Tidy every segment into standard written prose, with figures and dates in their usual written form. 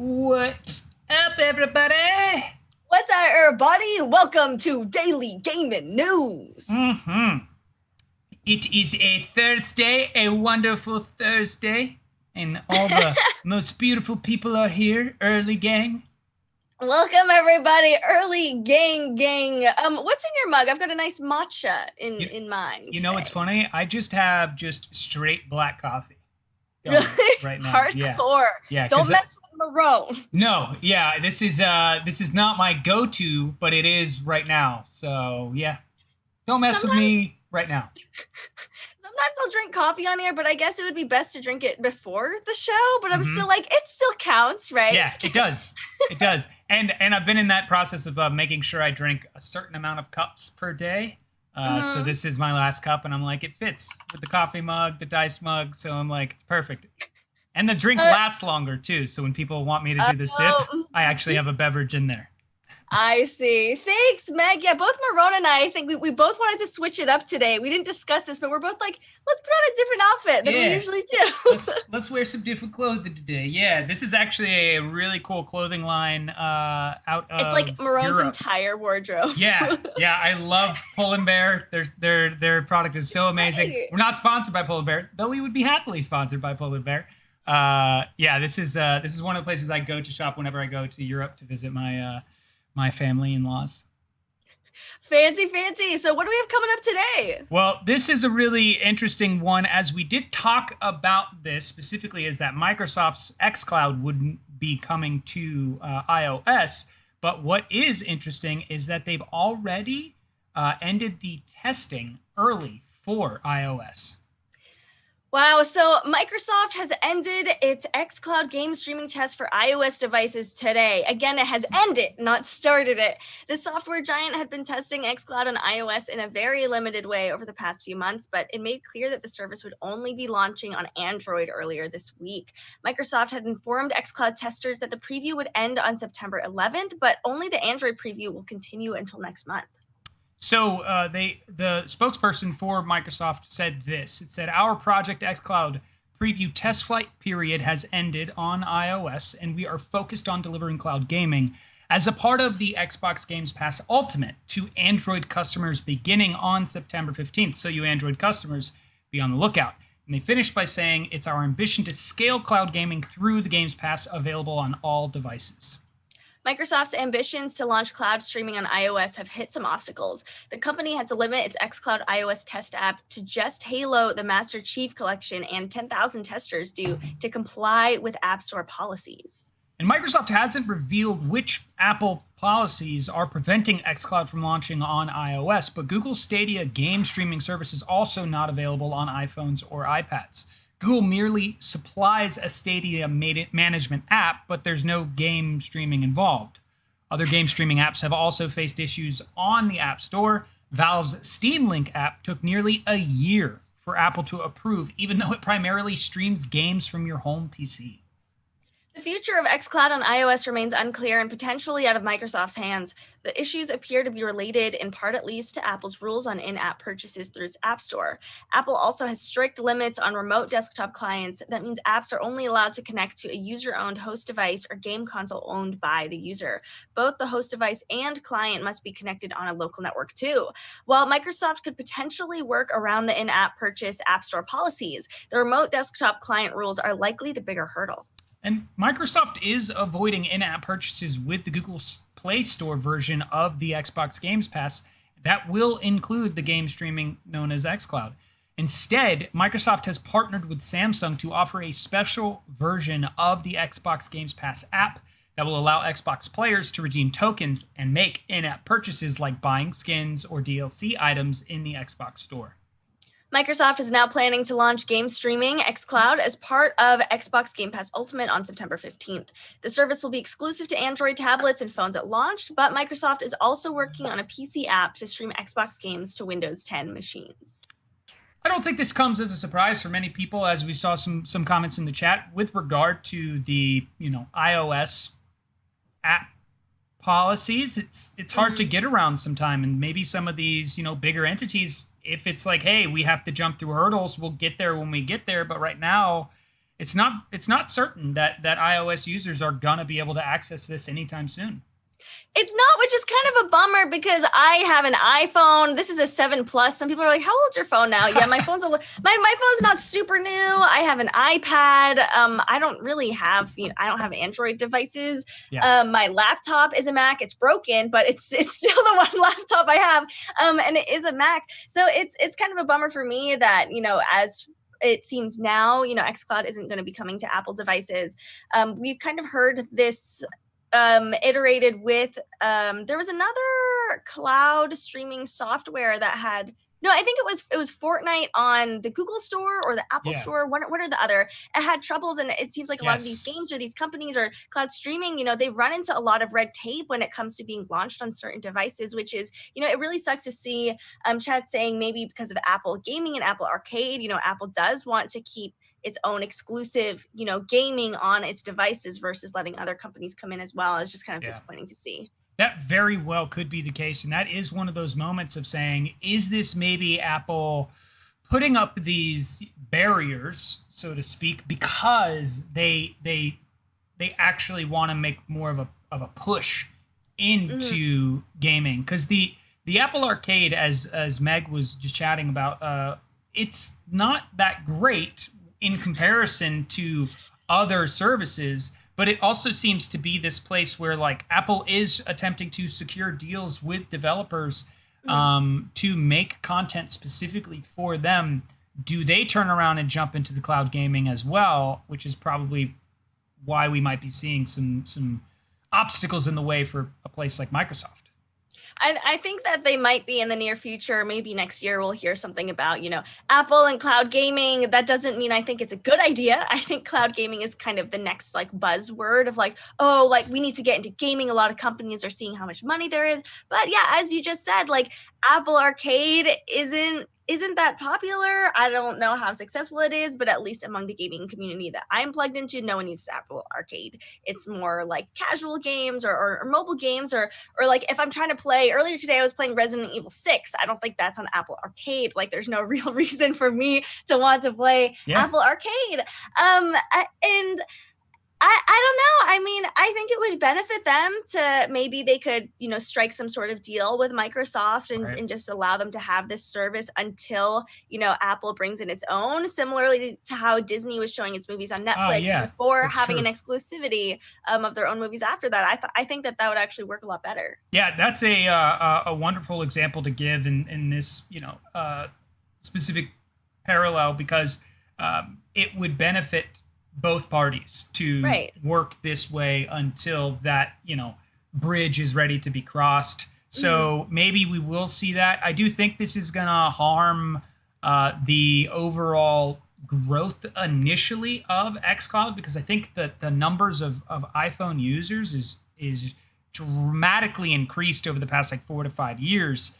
What's up, everybody? What's up, everybody? Welcome to Daily Gaming News. It is a Thursday, a wonderful Thursday, and all the most beautiful people are here. Early gang. Welcome, everybody. Early gang. What's in your mug? I've got a nice matcha in mine. You know what's funny? I just have straight black coffee. Really? Right now. Hardcore. Yeah. Don't mess with Marrone. No, yeah, this is not my go-to, but it is right now. So yeah, don't mess with me right now. Sometimes I'll drink coffee on here, but I guess it would be best to drink it before the show. But I'm still like, it still counts, right? Yeah, it does. It does. And I've been in that process of making sure I drink a certain amount of cups per day. So this is my last cup, and I'm like, it fits with the coffee mug, the dice mug. So I'm like, it's perfect. And the drink lasts longer, too. So when people want me to do the sip, I actually have a beverage in there. I see. Thanks, Meg. Yeah, both Marrone and I think we both wanted to switch it up today. We didn't discuss this, but we're both like, let's put on a different outfit than we usually do. let's wear some different clothing today. Yeah, this is actually a really cool clothing line out of It's like Marrone's Europe. Entire wardrobe. Yeah, I love Pull & Bear. Their product is so amazing. Right. We're not sponsored by Pull & Bear, though we would be happily sponsored by Pull & Bear. This is one of the places I go to shop whenever I go to Europe to visit my family-in-laws. Fancy. So what do we have coming up today? Well, this is a really interesting one, as we did talk about this specifically, is that Microsoft's Xcloud wouldn't be coming to iOS. But what is interesting is that they've already ended the testing early for iOS. Wow, so Microsoft has ended its Xcloud game streaming test for iOS devices today. Again, it has ended, not started it. The software giant had been testing Xcloud on iOS in a very limited way over the past few months, but it made clear that the service would only be launching on Android earlier this week. Microsoft had informed Xcloud testers that the preview would end on September 11th, but only the Android preview will continue until next month. So the spokesperson for Microsoft said this. It said, our Project xCloud preview test flight period has ended on iOS, and we are focused on delivering cloud gaming as a part of the Xbox Games Pass Ultimate to Android customers beginning on September 15th. So you Android customers, be on the lookout. And they finished by saying, it's our ambition to scale cloud gaming through the Games Pass, available on all devices. Microsoft's ambitions to launch cloud streaming on iOS have hit some obstacles. The company had to limit its xCloud iOS test app to just Halo, the Master Chief Collection, and 10,000 testers due to comply with App Store policies. And Microsoft hasn't revealed which Apple policies are preventing xCloud from launching on iOS, but Google Stadia game streaming service is also not available on iPhones or iPads. Google merely supplies a Stadia management app, but there's no game streaming involved. Other game streaming apps have also faced issues on the App Store. Valve's Steam Link app took nearly a year for Apple to approve, even though it primarily streams games from your home PC. The future of xCloud on iOS remains unclear and potentially out of Microsoft's hands. The issues appear to be related, in part at least, to Apple's rules on in-app purchases through its App Store. Apple also has strict limits on remote desktop clients. That means apps are only allowed to connect to a user-owned host device or game console owned by the user. Both the host device and client must be connected on a local network too. While Microsoft could potentially work around the in-app purchase App Store policies, the remote desktop client rules are likely the bigger hurdle. And Microsoft is avoiding in-app purchases with the Google Play Store version of the Xbox Games Pass. That will include the game streaming known as xCloud. Instead, Microsoft has partnered with Samsung to offer a special version of the Xbox Games Pass app that will allow Xbox players to redeem tokens and make in-app purchases like buying skins or DLC items in the Xbox Store. Microsoft is now planning to launch game streaming xCloud as part of Xbox Game Pass Ultimate on September 15th. The service will be exclusive to Android tablets and phones at launch, but Microsoft is also working on a PC app to stream Xbox games to Windows 10 machines. I don't think this comes as a surprise for many people, as we saw some comments in the chat with regard to the iOS app policies. It's hard to get around sometime, and maybe some of these bigger entities, if it's like, hey, we have to jump through hurdles, we'll get there when we get there. But right now, it's not certain that iOS users are gonna be able to access this anytime soon. It's not, which is kind of a bummer because I have an iPhone. This is a 7 Plus. Some people are like, "How old's your phone now?" Yeah, my my phone's not super new. I have an iPad. I don't really have, I don't have Android devices. Yeah. My laptop is a Mac. It's broken, but it's still the one laptop I have. And it is a Mac. So it's kind of a bummer for me that, as it seems now, xCloud isn't going to be coming to Apple devices. We've kind of heard this iterated with there was another cloud streaming software that had no, I think it was Fortnite on the Google Store or the Apple Store, one or the other. It had troubles, and it seems like a lot of these games or these companies or cloud streaming, they run into a lot of red tape when it comes to being launched on certain devices, which is, it really sucks to see. Chat saying maybe because of Apple Gaming and Apple Arcade, Apple does want to keep its own exclusive, gaming on its devices versus letting other companies come in as well. It's just kind of disappointing to see. That very well could be the case. And that is one of those moments of saying, is this maybe Apple putting up these barriers, so to speak, because they actually want to make more of a push into gaming? Because the Apple Arcade, as Meg was just chatting about, it's not that great in comparison to other services, but it also seems to be this place where like Apple is attempting to secure deals with developers to make content specifically for them. Do they turn around and jump into the cloud gaming as well, which is probably why we might be seeing some obstacles in the way for a place like Microsoft? I think that they might be in the near future. Maybe next year we'll hear something about, Apple and cloud gaming. That doesn't mean I think it's a good idea. I think cloud gaming is kind of the next like buzzword of like, oh, like we need to get into gaming. A lot of companies are seeing how much money there is. But yeah, as you just said, like Apple Arcade isn't that popular. I don't know how successful it is, but at least among the gaming community that I'm plugged into, no one uses Apple Arcade. It's more like casual games or mobile games or like if I'm trying to play, earlier today I was playing Resident Evil 6. I don't think that's on Apple Arcade. Like there's no real reason for me to want to play Apple Arcade. And I don't know. I mean, I think it would benefit them to maybe they could, strike some sort of deal with Microsoft and just allow them to have this service until, Apple brings in its own, similarly to how Disney was showing its movies on Netflix before having an exclusivity of their own movies after that. I think that would actually work a lot better. Yeah, that's a wonderful example to give in this, specific parallel because it would benefit both parties to work this way until that, bridge is ready to be crossed. So maybe we will see that. I do think this is going to harm the overall growth initially of xCloud because I think that the numbers of iPhone users is dramatically increased over the past like 4 to 5 years.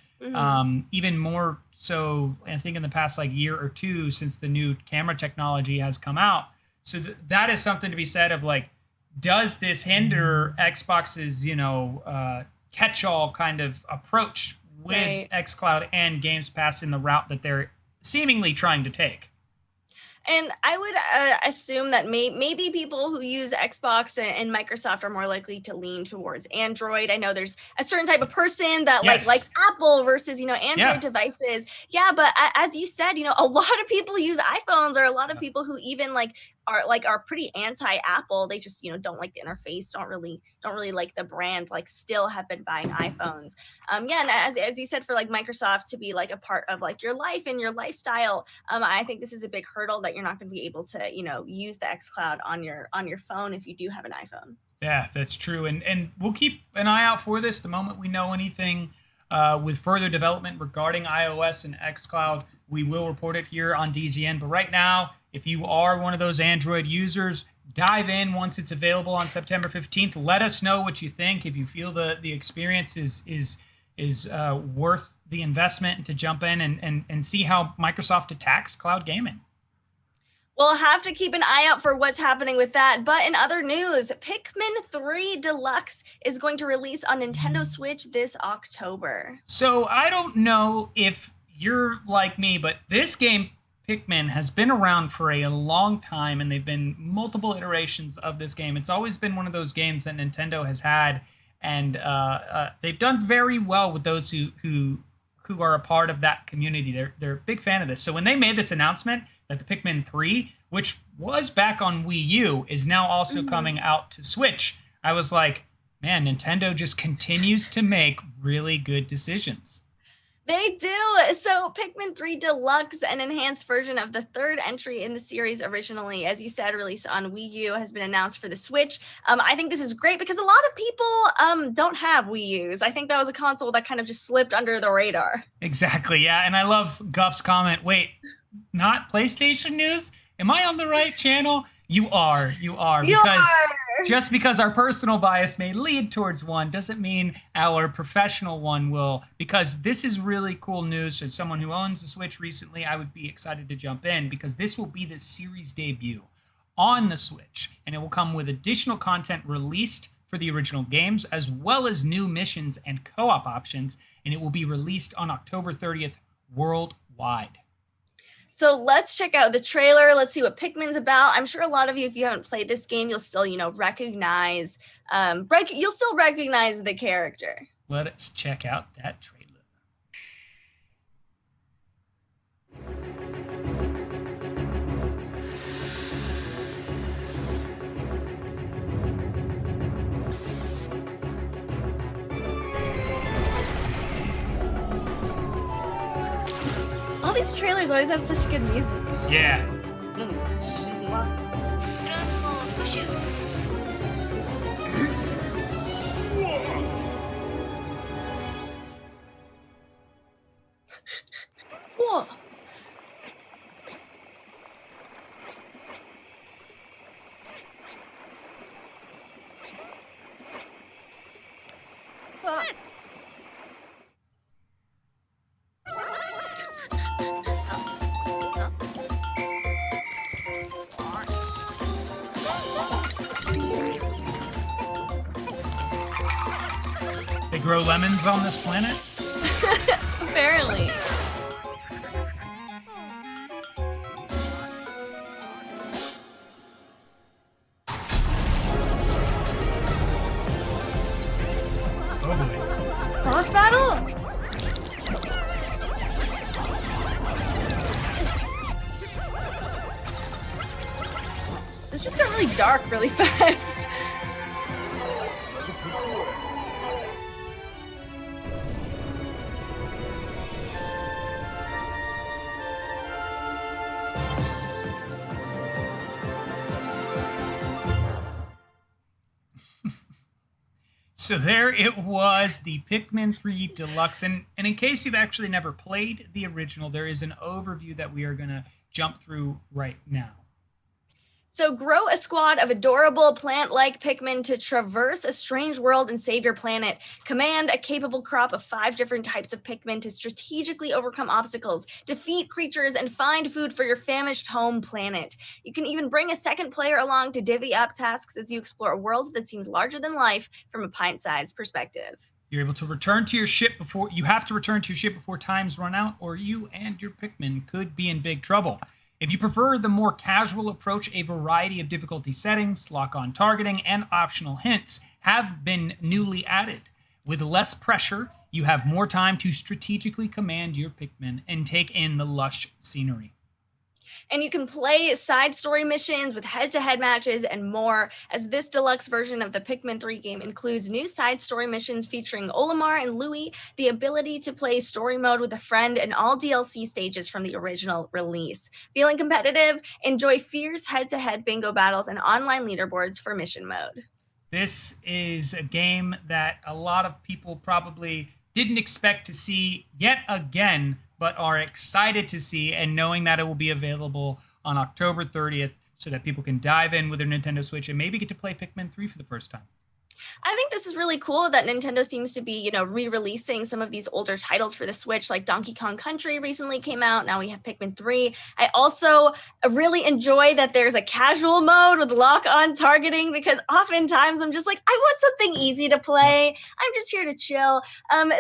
Even more so, I think in the past like year or two since the new camera technology has come out. So that is something to be said of like, does this hinder Xbox's, catch-all kind of approach with xCloud and Games Pass in the route that they're seemingly trying to take? And I would assume that maybe people who use Xbox and Microsoft are more likely to lean towards Android. I know there's a certain type of person that likes Apple versus, Android devices. Yeah, but as you said, a lot of people use iPhones or a lot of people who even are pretty anti-Apple. They just, don't like the interface, don't really like the brand, still have been buying iPhones. And as you said, for Microsoft to be a part of your life and your lifestyle, I think this is a big hurdle that you're not going to be able to, use the xCloud on your phone if you do have an iPhone. Yeah, that's true. And we'll keep an eye out for this. The moment we know anything with further development regarding iOS and xCloud, we will report it here on DGN. But right now, if you are one of those Android users, dive in once it's available on September 15th. Let us know what you think. If you feel the experience is worth the investment and to jump in and see how Microsoft attacks cloud gaming. We'll have to keep an eye out for what's happening with that. But in other news, Pikmin 3 Deluxe is going to release on Nintendo Switch this October. So I don't know if you're like me, but this game Pikmin has been around for a long time, and they've been multiple iterations of this game. It's always been one of those games that Nintendo has had, and they've done very well with those who are a part of that community. They're a big fan of this. So when they made this announcement that the Pikmin 3, which was back on Wii U, is now also coming out to Switch, I was like, man, Nintendo just continues to make really good decisions. They do. So Pikmin 3 Deluxe, an enhanced version of the third entry in the series originally, as you said, released on Wii U, has been announced for the Switch. I think this is great because a lot of people don't have Wii U's. I think that was a console that kind of just slipped under the radar. Exactly, yeah. And I love Guff's comment, wait, not PlayStation news? Am I on the right channel? You are. Just because our personal bias may lead towards one doesn't mean our professional one will, because this is really cool news. As someone who owns the Switch recently, I would be excited to jump in because this will be the series debut on the Switch, and it will come with additional content released for the original games, as well as new missions and co-op options, and it will be released on October 30th worldwide. So let's check out the trailer. Let's see what Pikmin's about. I'm sure a lot of you, if you haven't played this game, you'll still, recognize the character. Let's check out that trailer. All these trailers always have such good music. Yeah. Whoa. They grow lemons on this planet? Apparently. Oh boy. Boss battle? This just got really dark really fast. So there it was, the Pikmin 3 Deluxe. And in case you've actually never played the original, there is an overview that we are going to jump through right now. So grow a squad of adorable plant-like Pikmin to traverse a strange world and save your planet. Command a capable crop of 5 different types of Pikmin to strategically overcome obstacles, defeat creatures, and find food for your famished home planet. You can even bring a second player along to divvy up tasks as you explore a world that seems larger than life from a pint-sized perspective. You're able to return to your ship before times run out, or you and your Pikmin could be in big trouble. If you prefer the more casual approach, a variety of difficulty settings, lock-on targeting, and optional hints have been newly added. With less pressure, you have more time to strategically command your Pikmin and take in the lush scenery. And you can play side story missions with head-to-head matches and more, as this deluxe version of the Pikmin 3 game includes new side story missions featuring Olimar and Louie, the ability to play story mode with a friend, and all DLC stages from the original release. Feeling competitive? Enjoy fierce head-to-head bingo battles and online leaderboards for mission mode. This is a game that a lot of people probably didn't expect to see yet again, but are excited to see, and knowing that it will be available on October 30th so that people can dive in with their Nintendo Switch and maybe get to play Pikmin 3 for the first time. I think this is really cool that Nintendo seems to be, re-releasing some of these older titles for the Switch, like Donkey Kong Country recently came out. Now we have Pikmin 3. I also really enjoy that there's a casual mode with lock-on targeting, because oftentimes I'm just like, I want something easy to play. I'm just here to chill.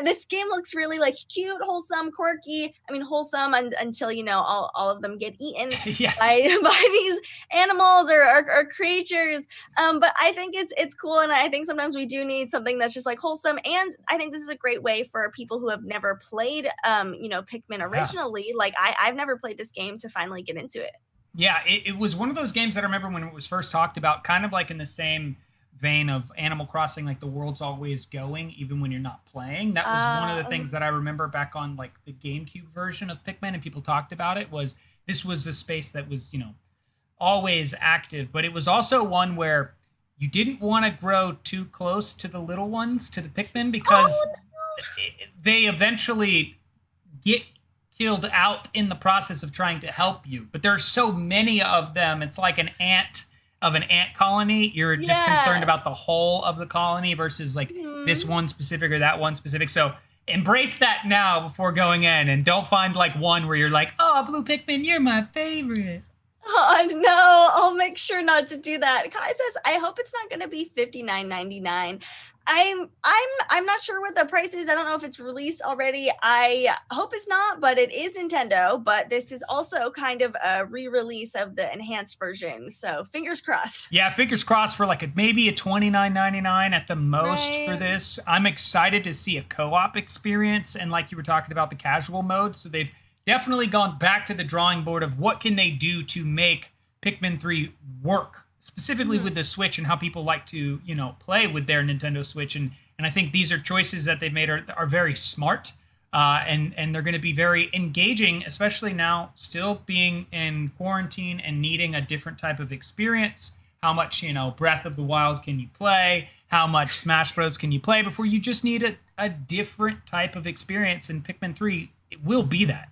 This game looks really like cute, wholesome, quirky. I mean, wholesome until, all of them get eaten Yes. by these animals or creatures. But I think it's cool, and I think sometimes we do need something that's just like wholesome. And I think this is a great way for people who have never played, Pikmin originally. Like I've never played this game, to finally get into it. Yeah, it was one of those games that I remember when it was first talked about, kind of like in the same vein of Animal Crossing, like the world's always going, even when you're not playing. That was one of the things that I remember back on like the GameCube version of Pikmin, and people talked about it, was this was a space that was, always active, but it was also one where you didn't want to grow too close to the little ones, to the Pikmin, because they eventually get killed out in the process of trying to help you. But there's so many of them. It's like an ant colony. You're just concerned about the whole of the colony versus like this one specific or that one specific. So embrace that now before going in, and don't find like one where you're like, oh, Blue Pikmin, you're my favorite. Oh no, I'll make sure not to do that. KAISA'S, I hope it's not going to be $59.99. I'm not sure what the price is. I don't know if it's released already. I hope it's not, but it is Nintendo. But this is also kind of a re-release of the enhanced version. So fingers crossed. Yeah, fingers crossed for like maybe a $29.99 at the most for this. I'm excited to see a co-op experience, and like you were talking about, the casual mode. So they've definitely gone back to the drawing board of what can they do to make Pikmin 3 work, specifically with the Switch and how people like to, play with their Nintendo Switch. And I think these are choices that they've made are very smart, and they're going to be very engaging, especially now still being in quarantine and needing a different type of experience. How much, Breath of the Wild can you play? How much Smash Bros. Can you play before you just need a different type of experience? And Pikmin 3, it will be that.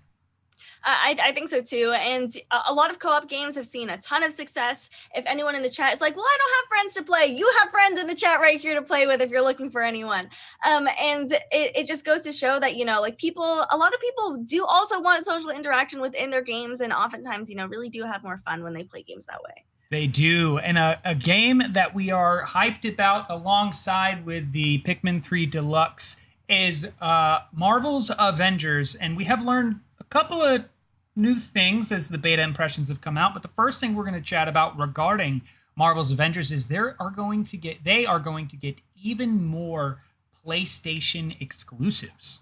I think so too. And a lot of co-op games have seen a ton of success. If anyone in the chat is like, well, I don't have friends to play, you have friends in the chat right here to play with if you're looking for anyone. And it just goes to show that, like a lot of people do also want social interaction within their games, and oftentimes, really do have more fun when they play games that way. They do. And a game that we are hyped about alongside with the Pikmin 3 Deluxe is Marvel's Avengers. And we have learned a couple of new things as the beta impressions have come out. But the first thing we're going to chat about regarding Marvel's Avengers is they are going to get even more PlayStation exclusives.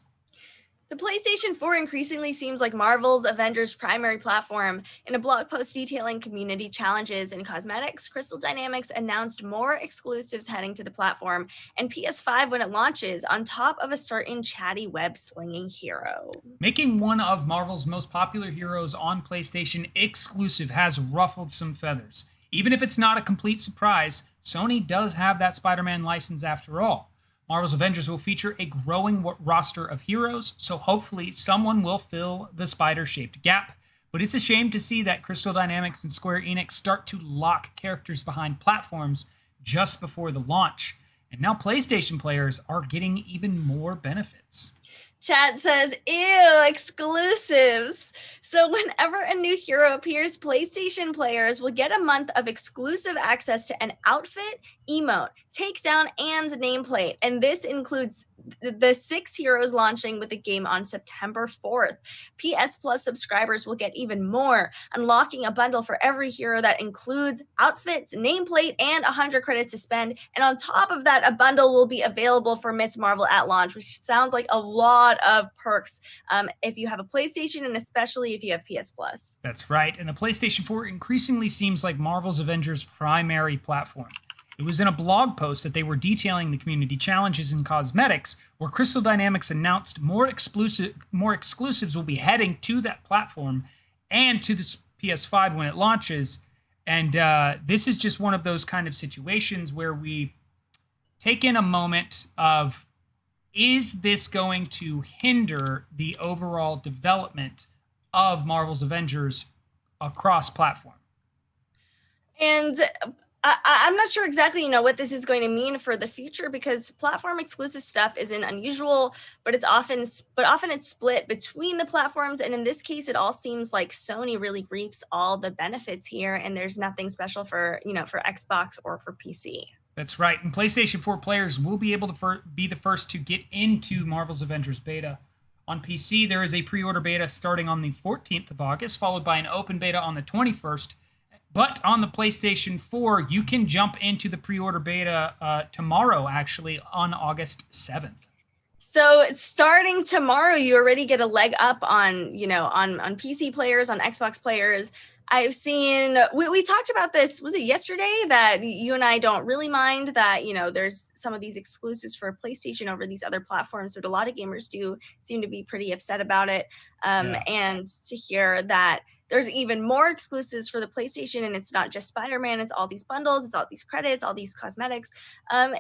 The PlayStation 4 increasingly seems like Marvel's Avengers' primary platform. In a blog post detailing community challenges and cosmetics, Crystal Dynamics announced more exclusives heading to the platform and PS5 when it launches, on top of a certain chatty web-slinging hero. Making one of Marvel's most popular heroes on PlayStation exclusive has ruffled some feathers. Even if it's not a complete surprise, Sony does have that Spider-Man license after all. Marvel's Avengers will feature a growing roster of heroes, so hopefully someone will fill the spider-shaped gap. But it's a shame to see that Crystal Dynamics and Square Enix start to lock characters behind platforms just before the launch. And now PlayStation players are getting even more benefits. Chat says, ew, exclusives. So whenever a new hero appears, PlayStation players will get a month of exclusive access to an outfit, emote, takedown, and nameplate. And this includes the 6 heroes launching with the game on September 4th. PS Plus subscribers will get even more, unlocking a bundle for every hero that includes outfits, nameplate, and 100 credits to spend. And on top of that, a bundle will be available for Miss Marvel at launch, which sounds like a lot of perks if you have a PlayStation, and especially if you have PS Plus. That's right. And the PlayStation 4 increasingly seems like Marvel's Avengers' primary platform. It was in a blog post that they were detailing the community challenges and cosmetics, where Crystal Dynamics announced more exclusives will be heading to that platform and to the PS5 when it launches. And this is just one of those kind of situations where we take in a moment of, is this going to hinder the overall development of Marvel's Avengers across platform? And I'm not sure exactly, what this is going to mean for the future, because platform exclusive stuff isn't unusual, but often it's split between the platforms. And in this case, it all seems like Sony really reaps all the benefits here, and there's nothing special for Xbox or for PC. That's right. And PlayStation 4 players will be able to be the first to get into Marvel's Avengers beta. On PC, there is a pre-order beta starting on the 14th of August, followed by an open beta on the 21st. But on the PlayStation 4, you can jump into the pre-order beta tomorrow, actually, on August 7th. So starting tomorrow, you already get a leg up on PC players, on Xbox players. I've seen, we talked about this, was it yesterday, that you and I don't really mind that, there's some of these exclusives for PlayStation over these other platforms, but a lot of gamers do seem to be pretty upset about it. And to hear that there's even more exclusives for the PlayStation, and it's not just Spider-Man, it's all these bundles, it's all these credits, all these cosmetics,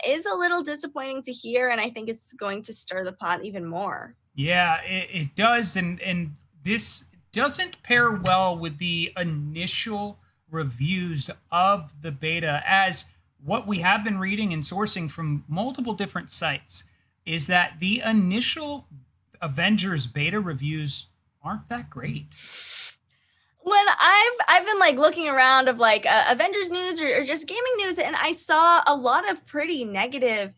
is a little disappointing to hear, and I think it's going to stir the pot even more. Yeah, it does, and this doesn't pair well with the initial reviews of the beta, as what we have been reading and sourcing from multiple different sites is that the initial Avengers beta reviews aren't that great. When I've been looking around of Avengers news or just gaming news, and I saw a lot of pretty negative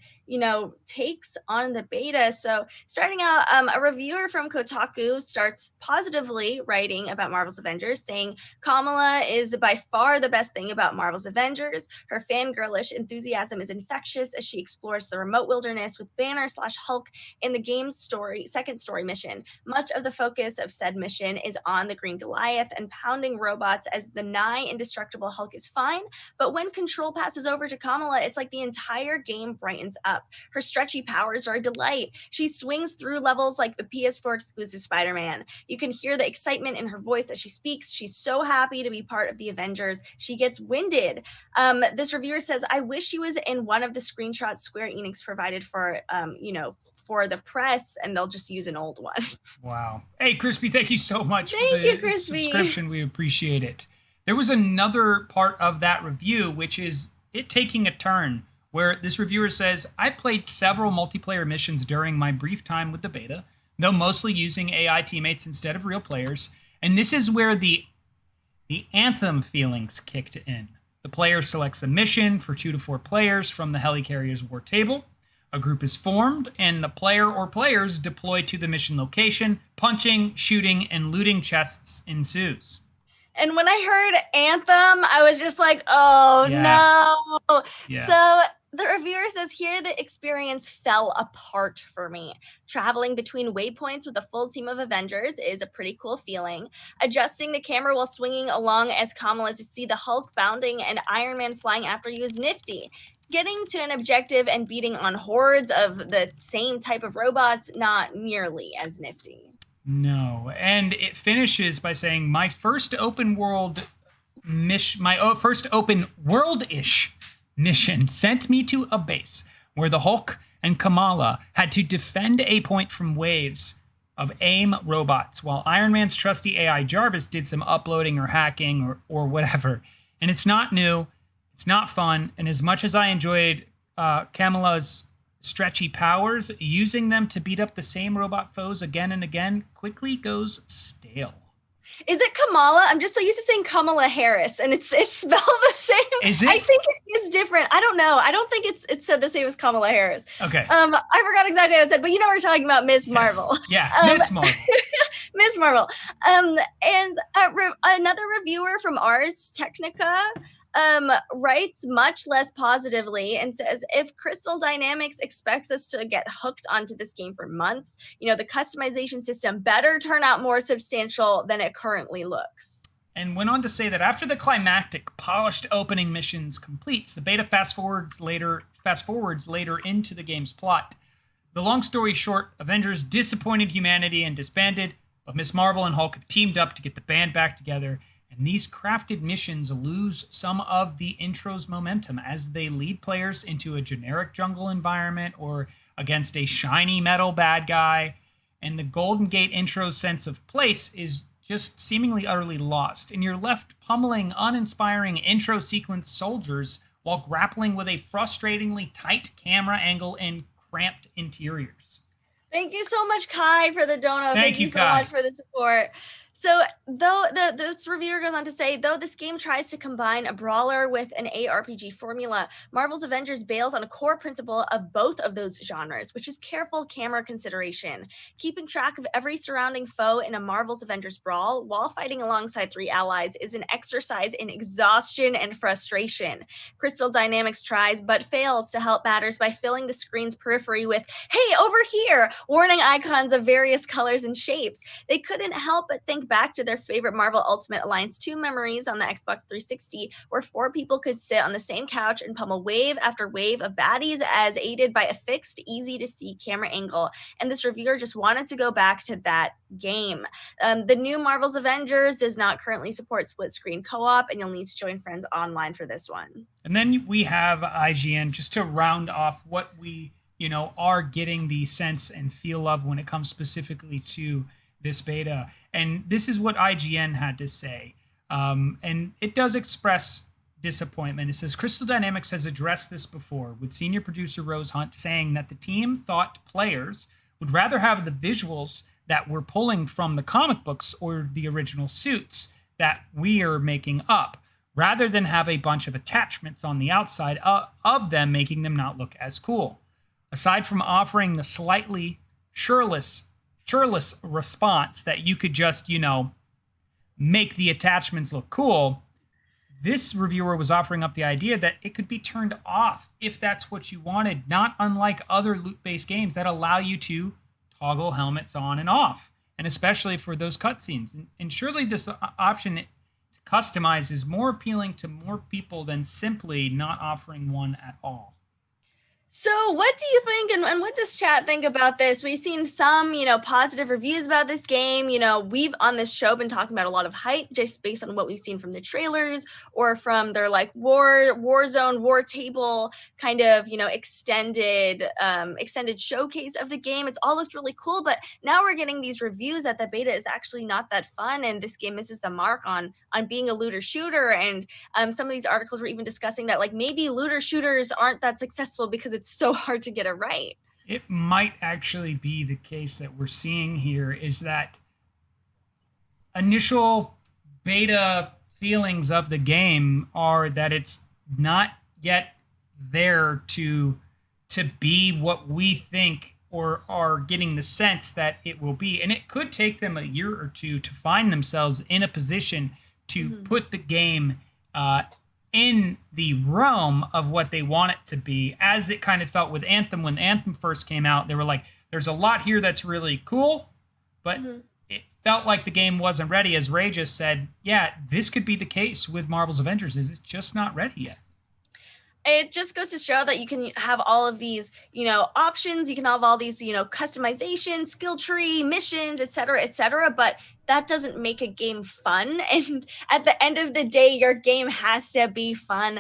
takes on the beta. So starting out, a reviewer from Kotaku starts positively writing about Marvel's Avengers, saying Kamala is by far the best thing about Marvel's Avengers. Her fangirlish enthusiasm is infectious as she explores the remote wilderness with Banner/Hulk in the game's second story mission. Much of the focus of said mission is on the Green Goliath and pounding robots, as the nigh indestructible Hulk is fine. But when control passes over to Kamala, it's like the entire game brightens up. Her stretchy powers are a delight. She swings through levels like the PS4 exclusive Spider-Man. You can hear the excitement in her voice as she speaks. She's so happy to be part of the Avengers. She gets winded. This reviewer says, I wish she was in one of the screenshots Square Enix provided for, for the press, and they'll just use an old one. Wow. Hey, Crispy, thank you so much for the subscription. We appreciate it. There was another part of that review, which is it taking a turn, where this reviewer says, I played several multiplayer missions during my brief time with the beta, though mostly using AI teammates instead of real players. And this is where the Anthem feelings kicked in. The player selects the mission for 2 to 4 players from the helicarrier's war table. A group is formed, and the player or players deploy to the mission location. Punching, shooting, and looting chests ensues. And when I heard Anthem, I was just like, oh, no. Yeah. So the reviewer says here the experience fell apart for me. Traveling between waypoints with a full team of Avengers is a pretty cool feeling. Adjusting the camera while swinging along as Kamala to see the Hulk bounding and Iron Man flying after you is nifty. Getting to an objective and beating on hordes of the same type of robots, not nearly as nifty. No, and it finishes by saying, my first open world-ish mission sent me to a base where the Hulk and Kamala had to defend a point from waves of AIM robots, while Iron Man's trusty AI Jarvis did some uploading or hacking or whatever. And it's not new, it's not fun, and as much as I enjoyed Kamala's stretchy powers, using them to beat up the same robot foes again and again quickly goes stale. Is it Kamala? I'm just so used to saying Kamala Harris, and it's spelled the same. Is it? I think it is different. I don't know. I don't think it's said the same as Kamala Harris. Okay. I forgot exactly how it said, but we're talking about Ms. Marvel. Yeah, Ms. Marvel. Ms. Marvel. And another reviewer from Ars Technica writes much less positively and says, if Crystal Dynamics expects us to get hooked onto this game for months, the customization system better turn out more substantial than it currently looks. And went on to say that after the climactic, polished opening missions completes, the beta fast forwards later into the game's plot. The long story short, Avengers disappointed humanity and disbanded, but Ms. Marvel and Hulk have teamed up to get the band back together. And these crafted missions lose some of the intro's momentum as they lead players into a generic jungle environment or against a shiny metal bad guy. And the Golden Gate intro's sense of place is just seemingly utterly lost. And you're left pummeling uninspiring intro sequence soldiers while grappling with a frustratingly tight camera angle and cramped interiors. Thank you so much, Kai, for the dono. Thank you, so Kai. much for the support. So, though this reviewer goes on to say, though this game tries to combine a brawler with an ARPG formula, Marvel's Avengers bails on a core principle of both of those genres, which is careful camera consideration. Keeping track of every surrounding foe in a Marvel's Avengers brawl while fighting alongside 3 allies is an exercise in exhaustion and frustration. Crystal Dynamics tries but fails to help matters by filling the screen's periphery with, "Hey, over here!" warning icons of various colors and shapes. They couldn't help but think back to their favorite Marvel Ultimate Alliance 2 memories on the Xbox 360, where 4 people could sit on the same couch and pummel wave after wave of baddies as aided by a fixed, easy-to-see camera angle. And this reviewer just wanted to go back to that game. The new Marvel's Avengers does not currently support split-screen co-op, and you'll need to join friends online for this one. And then we have IGN, just to round off what we are getting the sense and feel of when it comes specifically to this beta. And this is what IGN had to say. And it does express disappointment. It says, Crystal Dynamics has addressed this before, with senior producer Rose Hunt saying that the team thought players would rather have the visuals that we're pulling from the comic books or the original suits that we are making up, rather than have a bunch of attachments on the outside of them, making them not look as cool. Aside from offering the slightly shirtless response that you could just, make the attachments look cool, this reviewer was offering up the idea that it could be turned off if that's what you wanted, not unlike other loot-based games that allow you to toggle helmets on and off, and especially for those cutscenes. And surely this option to customize is more appealing to more people than simply not offering one at all. So what do you think, and what does chat think about this? We've seen some, positive reviews about this game. We've on this show been talking about a lot of hype just based on what we've seen from the trailers or from their like Warzone, War Table kind of, extended showcase of the game. It's all looked really cool, but now we're getting these reviews that the beta is actually not that fun, and this game misses the mark on being a looter shooter. And some of these articles were even discussing that like maybe looter shooters aren't that successful because it's so hard to get it right. It might actually be the case that we're seeing here is that initial beta feelings of the game are that it's not yet there to be what we think or are getting the sense that it will be. And it could take them a year or two to find themselves in a position to put the game in the realm of what they want it to be, as it kind of felt with Anthem. When Anthem first came out, they were like, there's a lot here that's really cool, but it felt like the game wasn't ready. As Ray just said, yeah, this could be the case with Marvel's Avengers, is it's just not ready yet. It just goes to show that you can have all of these, options. You can have all these, customization, skill tree, missions, et cetera, but that doesn't make a game fun. And at the end of the day, your game has to be fun.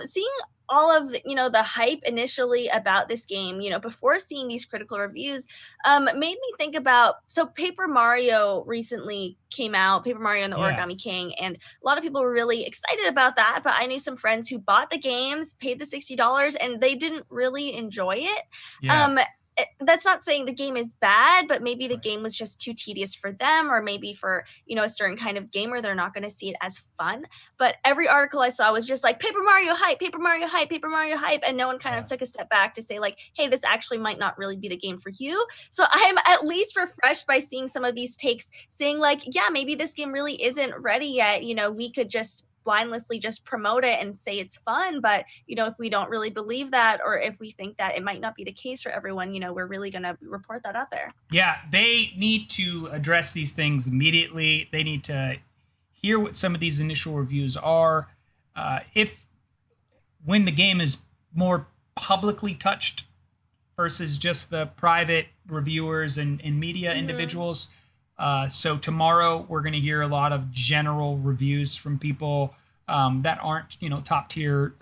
Seeing all of the hype initially about this game, before seeing these critical reviews, made me think about, so Paper Mario recently came out, Paper Mario and the Origami King, and a lot of people were really excited about that, but I knew some friends who bought the games, paid the $60, and they didn't really enjoy it. That's not saying the game is bad, but maybe the game was just too tedious for them, or maybe for, a certain kind of gamer, they're not going to see it as fun. But every article I saw was just like, Paper Mario hype, Paper Mario hype, Paper Mario hype. And no one kind of took a step back to say like, hey, this actually might not really be the game for you. So I'm at least refreshed by seeing some of these takes saying like, yeah, maybe this game really isn't ready yet. We could just blindlessly just promote it and say it's fun, but if we don't really believe that, or if we think that it might not be the case for everyone, we're really going to report that out there. Yeah, they need to address these things immediately. They need to hear what some of these initial reviews are. When the game is more publicly touched versus just the private reviewers and media individuals. So tomorrow we're going to hear a lot of general reviews from people that aren't, top tier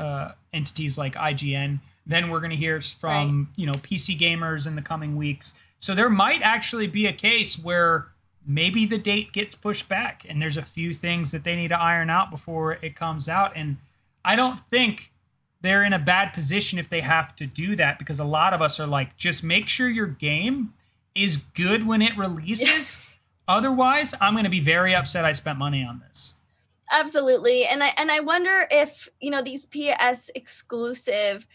entities like IGN. Then we're going to hear from, PC gamers in the coming weeks. So there might actually be a case where maybe the date gets pushed back and there's a few things that they need to iron out before it comes out. And I don't think they're in a bad position if they have to do that, because a lot of us are like, just make sure your game is good when it releases. Otherwise, I'm going to be very upset I spent money on this. Absolutely. And I wonder if, these PS exclusive,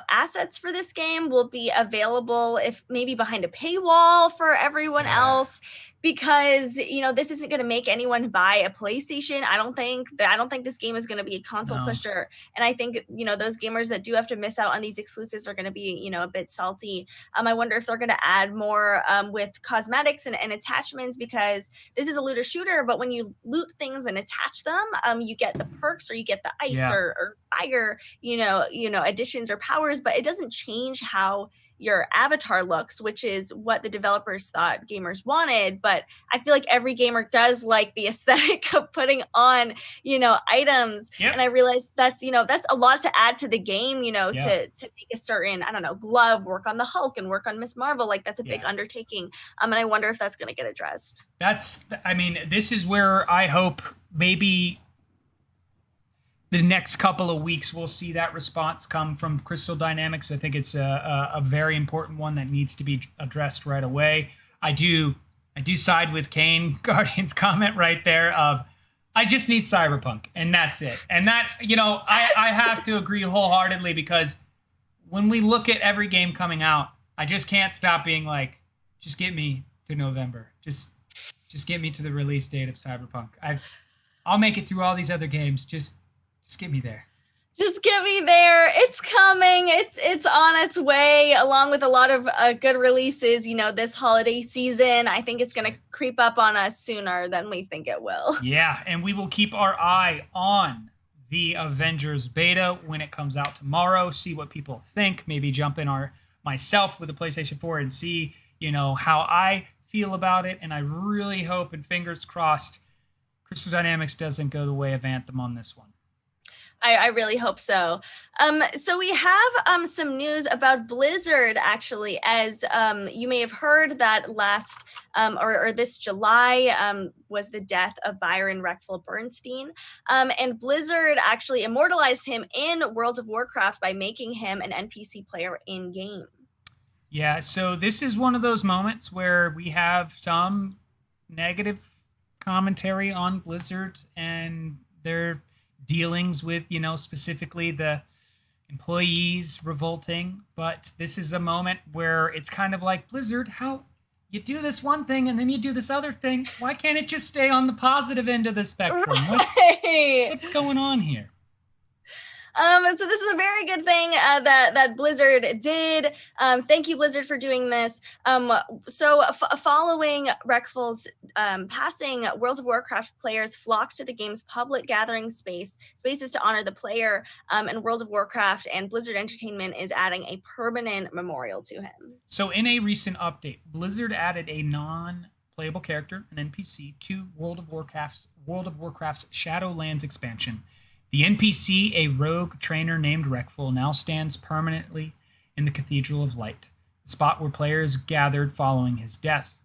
assets for this game will be available if maybe behind a paywall for everyone else, because, this isn't going to make anyone buy a PlayStation. I don't think this game is going to be a console pusher. And I think, those gamers that do have to miss out on these exclusives are going to be, a bit salty. I wonder if they're going to add more with cosmetics and attachments, because this is a looter shooter, but when you loot things and attach them, you get the perks, or you get the ice or fire, additions or powers, but it doesn't change how your avatar looks, which is what the developers thought gamers wanted. But I feel like every gamer does like the aesthetic of putting on, items. And I realized that's a lot to add to the game, to make a certain, I don't know, glove work on the Hulk and work on Miss Marvel. Like, that's a big undertaking. And I wonder if that's going to get addressed. This is where I hope maybe the next couple of weeks we'll see that response come from Crystal Dynamics. I think it's a very important one that needs to be addressed right away. I do side with Kane Guardian's comment right there of, I just need Cyberpunk, and that's it. And that, I have to agree wholeheartedly, because when we look at every game coming out, I just can't stop being like, just get me to November. Just get me to the release date of Cyberpunk. I'll make it through all these other games. Just get me there. Just get me there. It's coming. It's on its way, along with a lot of good releases, this holiday season. I think it's going to creep up on us sooner than we think it will. Yeah, and we will keep our eye on the Avengers beta when it comes out tomorrow, see what people think, maybe jump in myself with the PlayStation 4 and see, how I feel about it. And I really hope, and fingers crossed, Crystal Dynamics doesn't go the way of Anthem on this one. I really hope so. So we have some news about Blizzard, actually, as you may have heard that last or this July was the death of Byron Reckful Bernstein. And Blizzard actually immortalized him in World of Warcraft by making him an NPC player in-game. Yeah, so this is one of those moments where we have some negative commentary on Blizzard and their dealings with, specifically the employees revolting. But this is a moment where it's kind of like, Blizzard, how you do this one thing and then you do this other thing. Why can't it just stay on the positive end of the spectrum? Right. What's going on here? So this is a very good thing that Blizzard did. Thank you, Blizzard, for doing this. Following Reckful's passing, World of Warcraft players flocked to the game's public gathering spaces to honor the player. And World of Warcraft and Blizzard Entertainment is adding a permanent memorial to him. So in a recent update, Blizzard added a non-playable character, an NPC, to World of Warcraft's Shadowlands expansion. The NPC, a rogue trainer named Reckful, now stands permanently in the Cathedral of Light, the spot where players gathered following his death.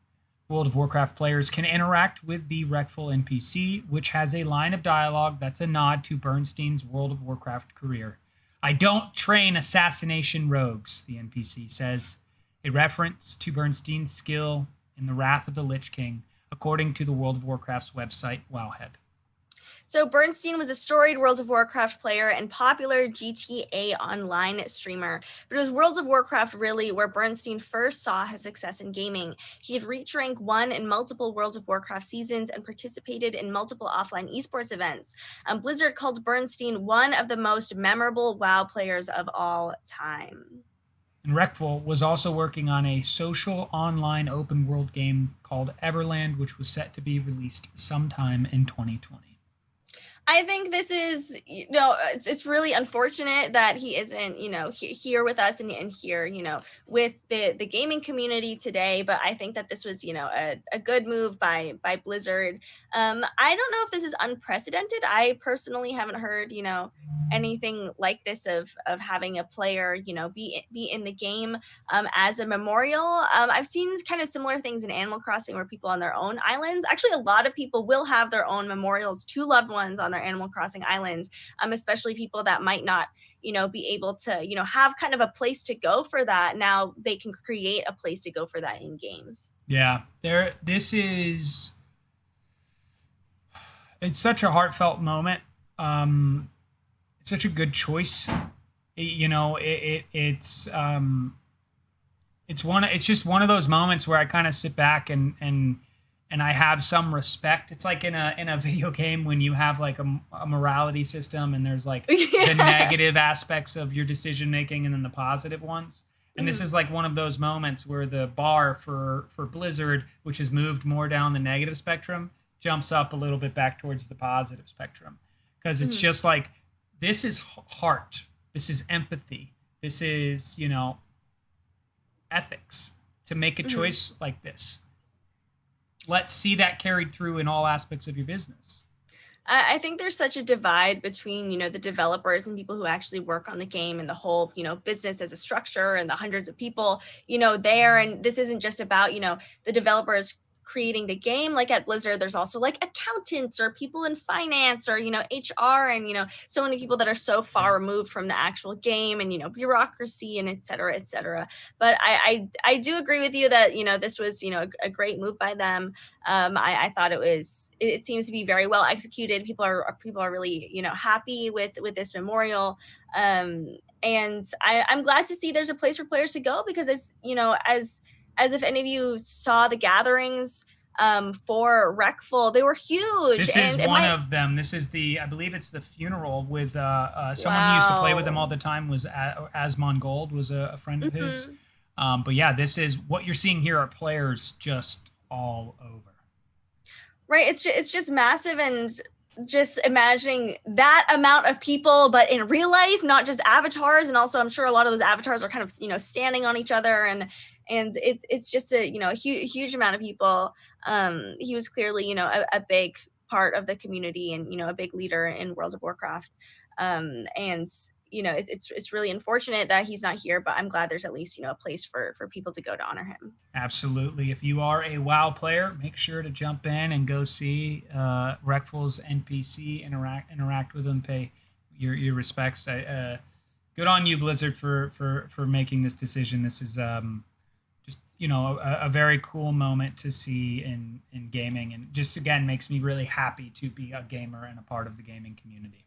World of Warcraft players can interact with the Reckful NPC, which has a line of dialogue that's a nod to Bernstein's World of Warcraft career. "I don't train assassination rogues," the NPC says, a reference to Bernstein's skill in the Wrath of the Lich King, according to the World of Warcraft's website, Wowhead. So Bernstein was a storied World of Warcraft player and popular GTA Online streamer, but it was World of Warcraft really where Bernstein first saw his success in gaming. He had reached rank 1 in multiple World of Warcraft seasons and participated in multiple offline esports events. Blizzard called Bernstein one of the most memorable WoW players of all time. And Reckful was also working on a social online open world game called Everland, which was set to be released sometime in 2020. I think this is, it's really unfortunate that he isn't, here with us and here, with the gaming community today. But I think that this was, a good move by Blizzard. I don't know if this is unprecedented. I personally haven't heard, anything like this of having a player, be in the game as a memorial. I've seen kind of similar things in Animal Crossing where people on their own islands, actually a lot of people will have their own memorials to loved ones on their their Animal Crossing islands, especially people that might not, be able to, have kind of a place to go for that. Now they can create a place to go for that in games. Yeah, it's such a heartfelt moment. It's such a good choice. It's just one of those moments where I kind of sit back and I have some respect. It's like in a video game when you have like a morality system and there's like the negative aspects of your decision making and then the positive ones. And this is like one of those moments where the bar for Blizzard, which has moved more down the negative spectrum, jumps up a little bit back towards the positive spectrum. Because it's just like, this is heart. This is empathy. This is, ethics to make a choice like this. Let's see that carried through in all aspects of your business. I think there's such a divide between, the developers and people who actually work on the game and the whole, business as a structure and the hundreds of people, there. And this isn't just about, the developers creating the game. Like at Blizzard, there's also like accountants or people in finance or, HR and, so many people that are so far removed from the actual game and, bureaucracy and et cetera, et cetera. But I do agree with you that, this was, a great move by them. I thought it seems to be very well executed. People are really, happy with this memorial. And I'm glad to see there's a place for players to go because it's, as if any of you saw the gatherings for Reckful, they were huge. This is one of them. This is I believe it's the funeral with someone who used to play with him all the time was Asmon Gold was a friend of his. But yeah, this is what you're seeing here are players just all over. Right. It's just massive and just imagining that amount of people, but in real life, not just avatars. And also I'm sure a lot of those avatars are kind of, standing on each other and it's just a huge amount of people. He was clearly a big part of the community and a big leader in World of Warcraft. And it's really unfortunate that he's not here, but I'm glad there's at least a place for people to go to honor him. Absolutely. If you are a WoW player, make sure to jump in and go see Reckful's NPC, interact with them, pay your respects. Good on you, Blizzard, for making this decision. This is a very cool moment to see in gaming, and just again makes me really happy to be a gamer and a part of the gaming community.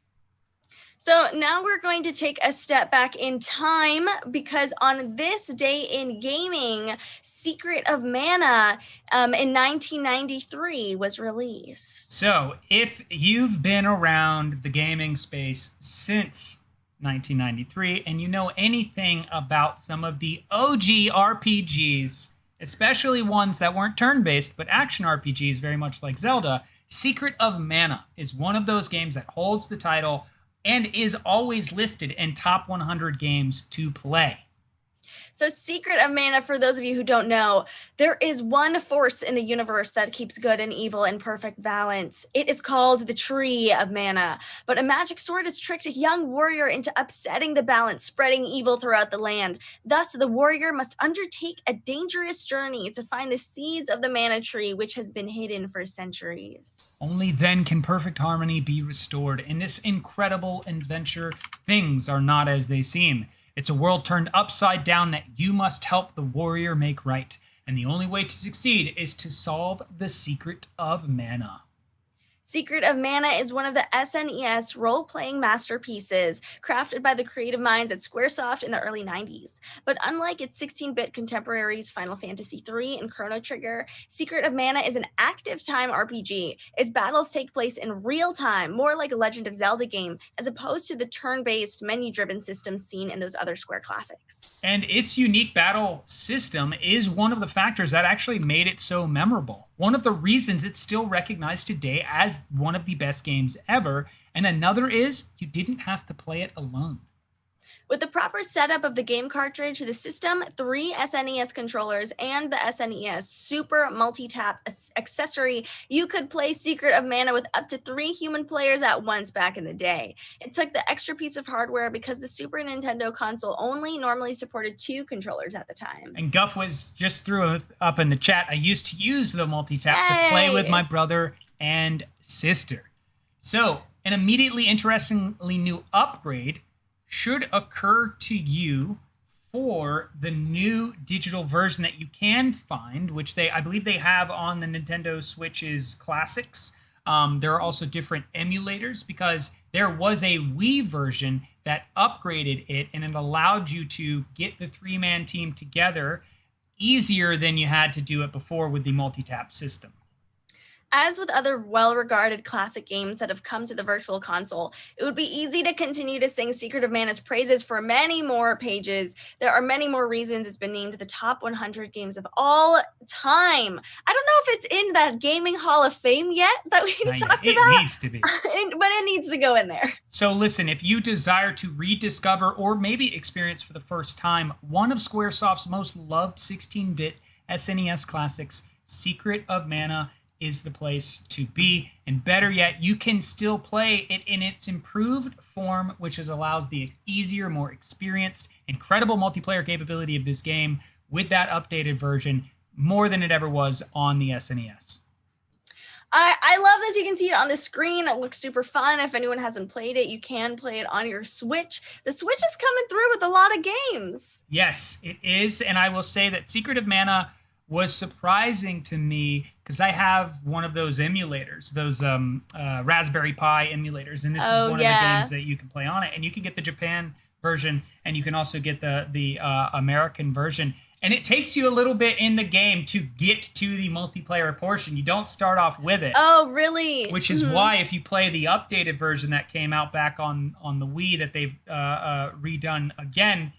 So now we're going to take a step back in time because on this day in gaming, Secret of Mana in 1993 was released. So if you've been around the gaming space since 1993 and you know anything about some of the OG RPGs, especially ones that weren't turn-based but action RPGs very much like Zelda, Secret of Mana is one of those games that holds the title and is always listed in top 100 games to play. So Secret of Mana, for those of you who don't know, there is one force in the universe that keeps good and evil in perfect balance. It is called the Tree of Mana. But a magic sword has tricked a young warrior into upsetting the balance, spreading evil throughout the land. Thus, the warrior must undertake a dangerous journey to find the seeds of the mana tree, which has been hidden for centuries. Only then can perfect harmony be restored. In this incredible adventure, things are not as they seem. It's a world turned upside down that you must help the warrior make right. And the only way to succeed is to solve the Secret of Mana. Secret of Mana is one of the SNES role-playing masterpieces crafted by the creative minds at Squaresoft in the early 90s. But unlike its 16-bit contemporaries Final Fantasy III and Chrono Trigger, Secret of Mana is an active time RPG. Its battles take place in real time, more like a Legend of Zelda game, as opposed to the turn-based, menu-driven systems seen in those other Square classics. And its unique battle system is one of the factors that actually made it so memorable. One of the reasons it's still recognized today as one of the best games ever, and another is you didn't have to play it alone. With the proper setup of the game cartridge, the system, 3 SNES controllers, and the SNES Super Multi-Tap accessory, you could play Secret of Mana with up to 3 human players at once back in the day. It took the extra piece of hardware because the Super Nintendo console only normally supported 2 controllers at the time. And Guff was just threw up in the chat, I used to use the multi-tap to play with my brother and sister. So, an immediately interestingly new upgrade should occur to you for the new digital version that you can find, which I believe they have on the Nintendo Switch's classics. There are also different emulators because there was a Wii version that upgraded it and it allowed you to get the 3-man team together easier than you had to do it before with the multi-tap system. As with other well-regarded classic games that have come to the Virtual Console, it would be easy to continue to sing Secret of Mana's praises for many more pages. There are many more reasons it's been named the top 100 games of all time. I don't know if it's in that Gaming Hall of Fame yet that we talked about. It needs to be. But it needs to go in there. So listen, if you desire to rediscover or maybe experience for the first time one of Squaresoft's most loved 16-bit SNES classics, Secret of Mana is the place to be. And better yet, you can still play it in its improved form, which allows the easier, more experienced, incredible multiplayer capability of this game with that updated version more than it ever was on the SNES. I love that you can see it on the screen. It looks super fun. If anyone hasn't played it, you can play it on your Switch. The Switch is coming through with a lot of games. Yes, it is. And I will say that Secret of Mana was surprising to me because I have one of those emulators, those Raspberry Pi emulators, and this is one of the games that you can play on it. And you can get the Japan version, and you can also get the American version. And it takes you a little bit in the game to get to the multiplayer portion. You don't start off with it. Oh, really? Which is why if you play the updated version that came out back on the Wii that they've redone again,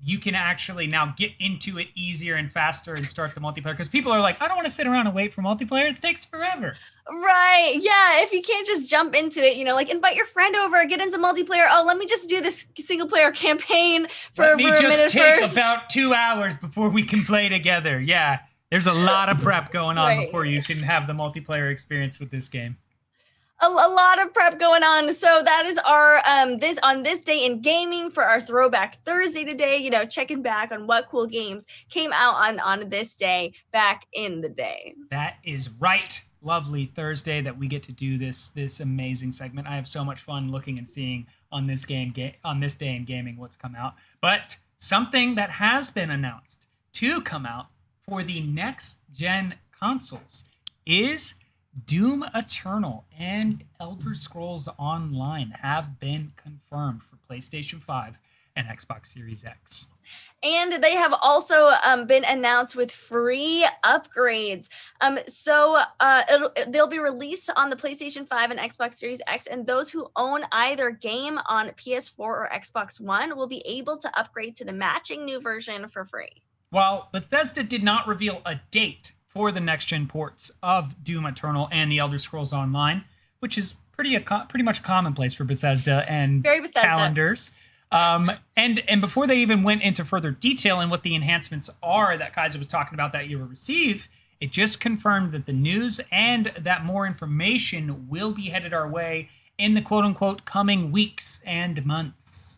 you can actually now get into it easier and faster and start the multiplayer. Because people are like, I don't want to sit around and wait for multiplayer. It takes forever. Right. Yeah. If you can't just jump into it, like invite your friend over, get into multiplayer. Oh, let me just do this single player campaign for a minute first. Let me just take about 2 hours before we can play together. Yeah. There's a lot of prep going on before you can have the multiplayer experience with this game. A lot of prep going on. So that is our this day in gaming for our Throwback Thursday today. Checking back on what cool games came out on this day back in the day. That is right. Lovely Thursday that we get to do this amazing segment. I have so much fun looking and seeing on this day in gaming what's come out. But something that has been announced to come out for the next-gen consoles is Doom Eternal and Elder Scrolls Online have been confirmed for PlayStation 5 and Xbox Series X. And they have also been announced with free upgrades. They'll be released on the PlayStation 5 and Xbox Series X, and those who own either game on PS4 or Xbox One will be able to upgrade to the matching new version for free. While Bethesda did not reveal a date for the next-gen ports of Doom Eternal and the Elder Scrolls Online, which is pretty much commonplace for Bethesda and calendars. And before they even went into further detail in what the enhancements are that Kaisa was talking about that you will receive, it just confirmed that the news and that more information will be headed our way in the quote-unquote coming weeks and months.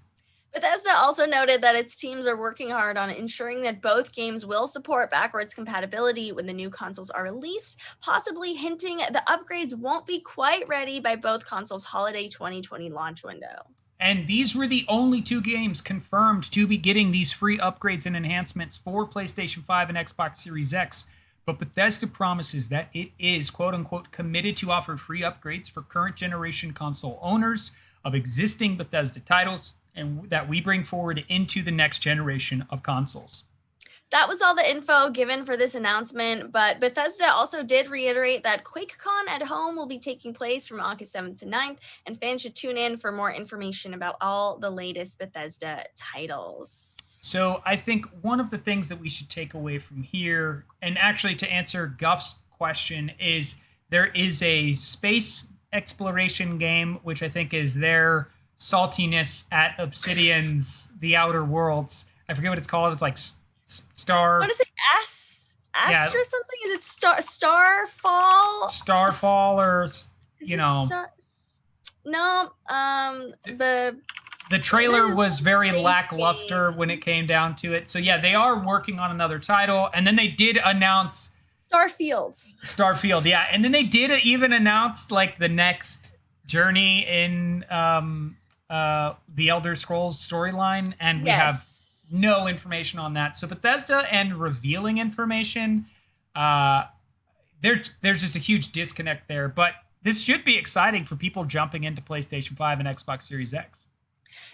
Bethesda also noted that its teams are working hard on ensuring that both games will support backwards compatibility when the new consoles are released, possibly hinting the upgrades won't be quite ready by both consoles' holiday 2020 launch window. And these were the only two games confirmed to be getting these free upgrades and enhancements for PlayStation 5 and Xbox Series X. But Bethesda promises that it is, quote-unquote, committed to offer free upgrades for current generation console owners of existing Bethesda titles, and that we bring forward into the next generation of consoles. That was all the info given for this announcement, but Bethesda also did reiterate that QuakeCon at home will be taking place from August 7th to 9th, and fans should tune in for more information about all the latest Bethesda titles. So I think one of the things that we should take away from here, and actually to answer Guff's question, is there is a space exploration game, which I think is their saltiness at Obsidian's The Outer Worlds. I forget what it's called. It's like Star. What is it? Ast or something? Is it Starfall? Starfall, or No. The trailer was very lackluster when it came down to it. So yeah, they are working on another title, and then they did announce Starfield. Yeah, and then they did even announce like the next journey in the Elder Scrolls storyline, and we have Yes. no information on that. So Bethesda and revealing information, uh, there's just a huge disconnect there. But this should be exciting for people jumping into PlayStation 5 and Xbox Series X.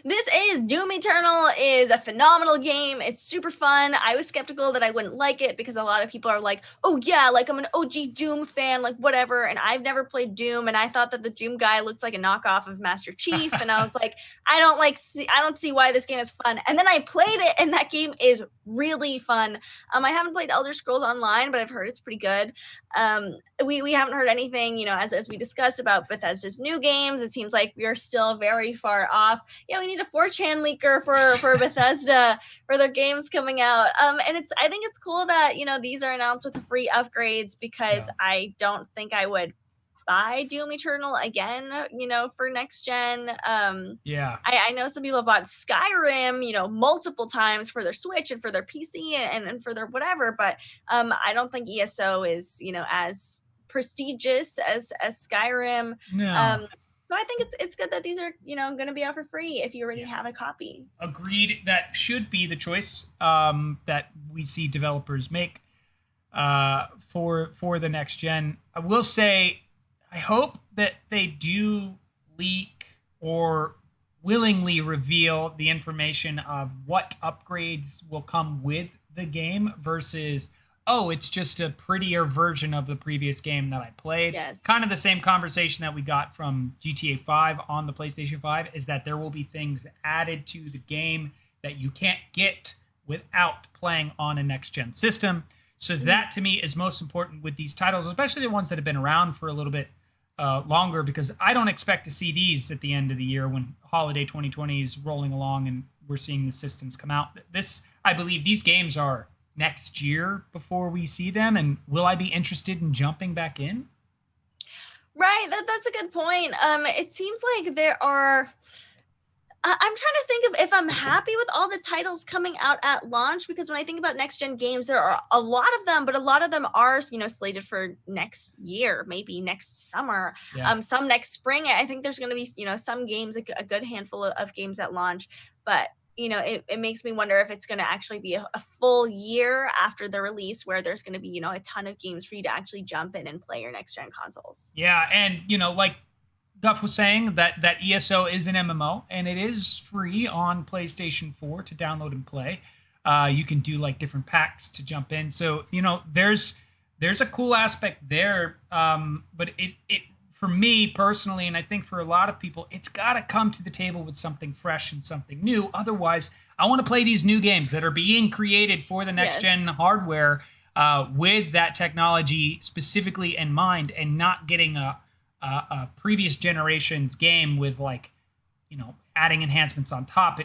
This is Doom Eternal is a phenomenal game. It's super fun. I was skeptical that I wouldn't like it because a lot of people are like, oh yeah, like I'm an OG Doom fan, like whatever. And I've never played Doom, and I thought that the Doom guy looked like a knockoff of Master Chief. And I was like, I don't see why this game is fun. And then I played it, and that game is really fun. I haven't played Elder Scrolls Online, but I've heard it's pretty good. We haven't heard anything, as we discussed about Bethesda's new games. It seems like we are still very far off. Yeah, we need a 4chan leaker for Bethesda for their games coming out. And I think it's cool that these are announced with free upgrades, because I don't think I would buy Doom Eternal again, for next gen. I know some people have bought Skyrim, multiple times for their Switch and for their PC and for their whatever, but I don't think ESO is, as prestigious as Skyrim. No. So I think it's good that these are, going to be out for free if you already have a copy. Agreed. That should be the choice that we see developers make for the next gen. I will say, I hope that they do leak or willingly reveal the information of what upgrades will come with the game versus, oh, it's just a prettier version of the previous game that I played. Yes. Kind of the same conversation that we got from GTA 5 on the PlayStation 5 is that there will be things added to the game that you can't get without playing on a next-gen system. So that, to me, is most important with these titles, especially the ones that have been around for a little bit longer, because I don't expect to see these at the end of the year when holiday 2020 is rolling along and we're seeing the systems come out. I believe these games are next year before we see them, and will I be interested in jumping back in? Right, that's a good point. It seems like there are. I'm trying to think of if I'm happy with all the titles coming out at launch, because when I think about next-gen games, there are a lot of them, but a lot of them are, slated for next year, maybe next summer, some next spring. I think there's going to be, some games, a good handful of games at launch, but it makes me wonder if it's going to actually be a full year after the release where there's going to be, a ton of games for you to actually jump in and play your next-gen consoles. Yeah, and, like Duff was saying, that ESO is an MMO, and it is free on PlayStation 4 to download and play. You can do like different packs to jump in. So, there's a cool aspect there. But it for me personally, and I think for a lot of people, it's got to come to the table with something fresh and something new. Otherwise, I want to play these new games that are being created for the next-gen hardware with that technology specifically in mind, and not getting a previous generation's game with adding enhancements on top.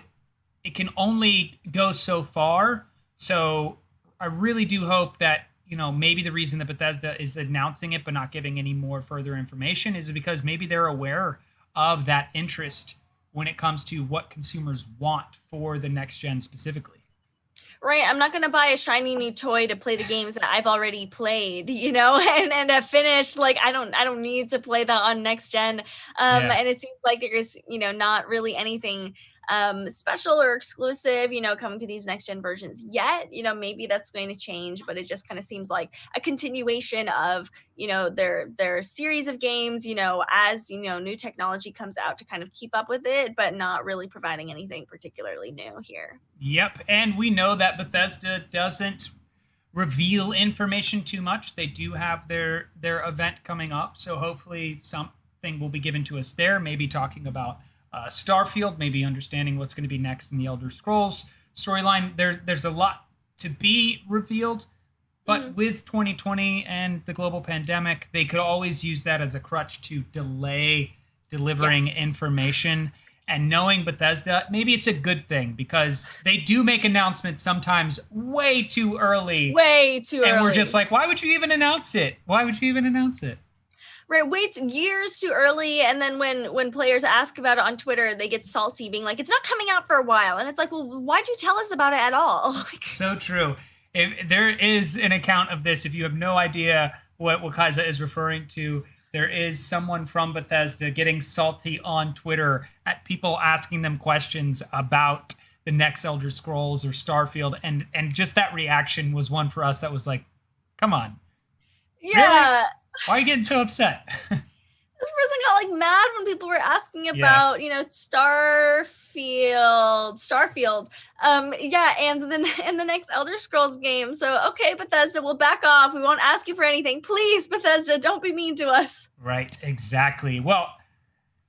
It can only go so far. So I really do hope that maybe the reason that Bethesda is announcing it but not giving any more further information is because maybe they're aware of that interest when it comes to what consumers want for the next gen specifically. Right, I'm not going to buy a shiny new toy to play the games that I've already played, and have finished. Like I don't need to play that on next gen. And it seems like there's not really anything special or exclusive, coming to these next gen versions yet. Maybe that's going to change, but it just kind of seems like a continuation of their series of games, as new technology comes out to kind of keep up with it, but not really providing anything particularly new here. Yep, and we know that Bethesda doesn't reveal information too much. They do have their event coming up, so hopefully something will be given to us there, maybe talking about Starfield, maybe understanding what's going to be next in the Elder Scrolls storyline. There's a lot to be revealed, but with 2020 and the global pandemic, they could always use that as a crutch to delay delivering information. And knowing Bethesda, maybe it's a good thing, because they do make announcements sometimes way too early. And we're just like, why would you even announce it? Right, wait years too early, and then when players ask about it on Twitter, they get salty, being like, it's not coming out for a while. And it's like, well, why'd you tell us about it at all? So true. If there is an account of this, if you have no idea what KAISA is referring to, there is someone from Bethesda getting salty on Twitter at people asking them questions about the next Elder Scrolls or Starfield, and just that reaction was one for us that was like, come on. Yeah. Really? Why are you getting so upset? This person got like mad when people were asking about, Starfield. And then in the next Elder Scrolls game. So, okay, Bethesda, we'll back off. We won't ask you for anything. Please, Bethesda, don't be mean to us. Right, exactly. Well,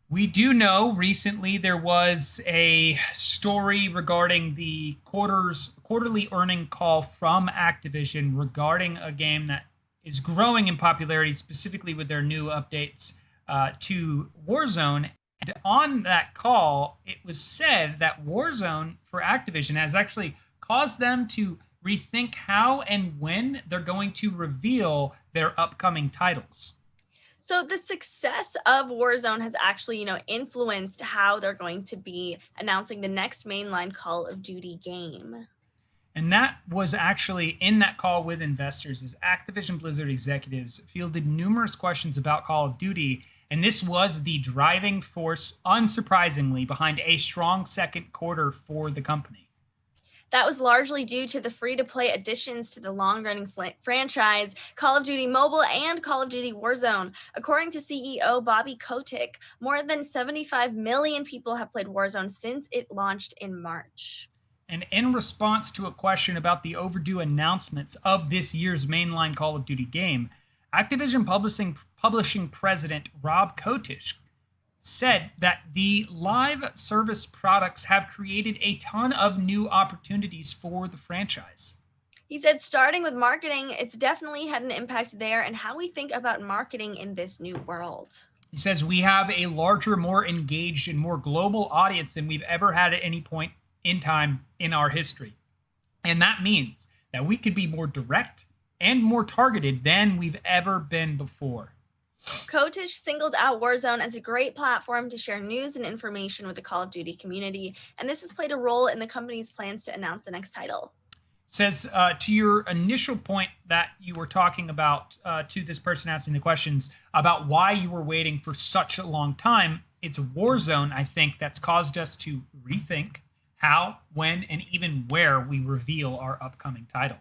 we do know recently there was a story regarding the quarterly earning call from Activision regarding a game that is growing in popularity, specifically with their new updates to Warzone. And on that call, it was said that Warzone for Activision has actually caused them to rethink how and when they're going to reveal their upcoming titles. So the success of Warzone has actually, influenced how they're going to be announcing the next mainline Call of Duty game. And that was actually in that call with investors as Activision Blizzard executives fielded numerous questions about Call of Duty. And this was the driving force, unsurprisingly, behind a strong second quarter for the company. That was largely due to the free-to-play additions to the long-running franchise, Call of Duty Mobile and Call of Duty Warzone. According to CEO Bobby Kotick, more than 75 million people have played Warzone since it launched in March. And in response to a question about the overdue announcements of this year's mainline Call of Duty game, Activision Publishing President Rob Kotick said that the live service products have created a ton of new opportunities for the franchise. He said, starting with marketing, it's definitely had an impact there and how we think about marketing in this new world. He says, we have a larger, more engaged, and more global audience than we've ever had at any point in time in our history. And that means that we could be more direct and more targeted than we've ever been before. Kotick singled out Warzone as a great platform to share news and information with the Call of Duty community, and this has played a role in the company's plans to announce the next title. Says, to your initial point that you were talking about, to this person asking the questions about why you were waiting for such a long time, it's Warzone, I think, that's caused us to rethink how, when, and even where we reveal our upcoming title.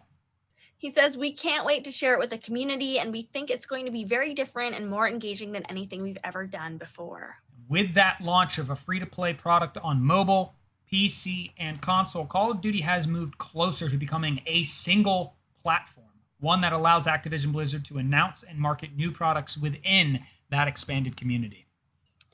He says, we can't wait to share it with the community, and we think it's going to be very different and more engaging than anything we've ever done before. With that launch of a free-to-play product on mobile, PC, and console, Call of Duty has moved closer to becoming a single platform, one that allows Activision Blizzard to announce and market new products within that expanded community.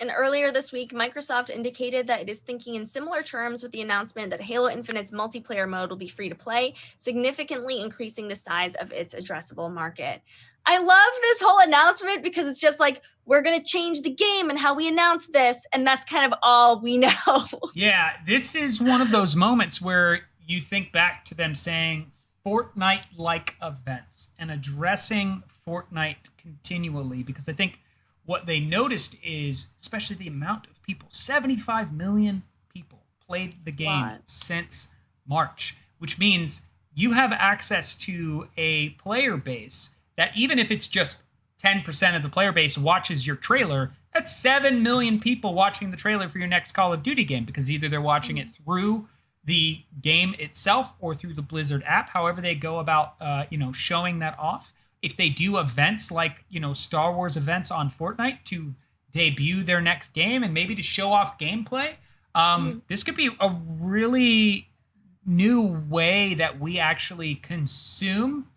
And earlier this week, Microsoft indicated that it is thinking in similar terms with the announcement that Halo Infinite's multiplayer mode will be free to play, significantly increasing the size of its addressable market. I love this whole announcement because it's just like, we're going to change the game and how we announce this, and that's kind of all we know. Yeah, this is one of those moments where you think back to them saying Fortnite-like events and addressing Fortnite continually, because I think what they noticed is, especially the amount of people, 75 million people played the game since March, which means you have access to a player base that even if it's just 10% of the player base watches your trailer, that's 7 million people watching the trailer for your next Call of Duty game, because either they're watching it through the game itself or through the Blizzard app, however they go about, showing that off. If they do events like, Star Wars events on Fortnite to debut their next game and maybe to show off gameplay, this could be a really new way that we actually consume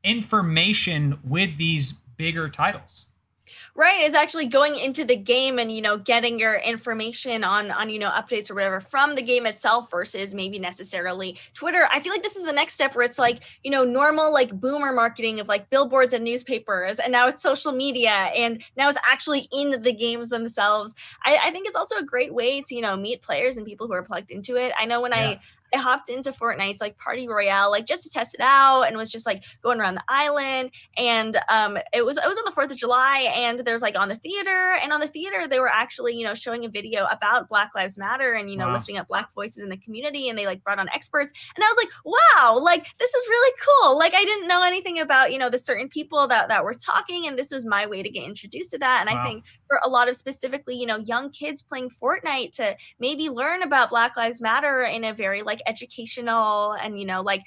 information with these bigger titles. Right, is actually going into the game and, getting your information on, updates or whatever from the game itself versus maybe necessarily Twitter. I feel like this is the next step where it's like, normal like boomer marketing of like billboards and newspapers, and now it's social media, and now it's actually in the games themselves. I think it's also a great way to, meet players and people who are plugged into it. I know when I I hopped into Fortnite's like party royale, like just to test it out, and was just like going around the island. And it was on the 4th of July, and there's like on the theater they were actually showing a video about Black Lives Matter and Wow. lifting up Black voices in the community, and they like brought on experts, and I was like, wow, like this is really cool. Like I didn't know anything about the certain people that were talking, and this was my way to get introduced to that. And Wow. I think for a lot of specifically young kids playing Fortnite to maybe learn about Black Lives Matter in a very like educational and like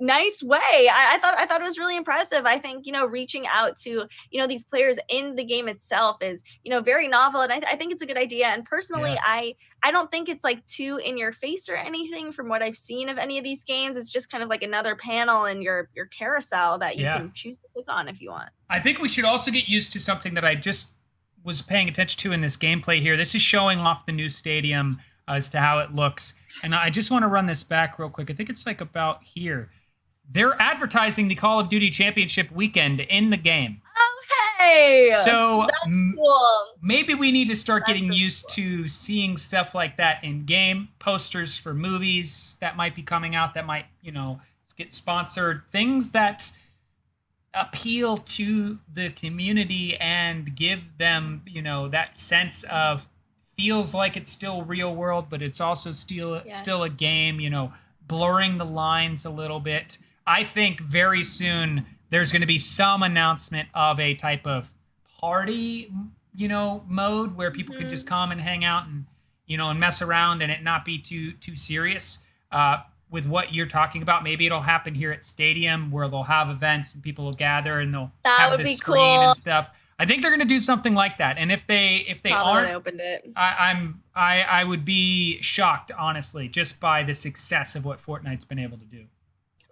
nice way. I thought it was really impressive. I think reaching out to these players in the game itself is very novel, and I think it's a good idea. And personally, I don't think it's like too in your face or anything from what I've seen of any of these games. It's just kind of like another panel in your carousel that you can choose to click on if you want. I think we should also get used to something that I just was paying attention to in this gameplay here. This is showing off the new stadium as to how it looks. And I just want to run this back real quick. I think it's like about here. They're advertising the Call of Duty Championship weekend in the game. Oh, hey! So that's cool. Maybe we need to start getting used to seeing stuff like that in game. Posters for movies that might be coming out that might, get sponsored. Things that appeal to the community and give them, that sense of feels like it's still real world, but it's also still a game, blurring the lines a little bit. I think very soon there's going to be some announcement of a type of party, mode where people can just come and hang out and, and mess around and it not be too serious. With what you're talking about, maybe it'll happen here at Stadium where they'll have events and people will gather and they'll have the screen and stuff. I think they're going to do something like that. And if they aren't, they opened it. I would be shocked, honestly, just by the success of what Fortnite's been able to do.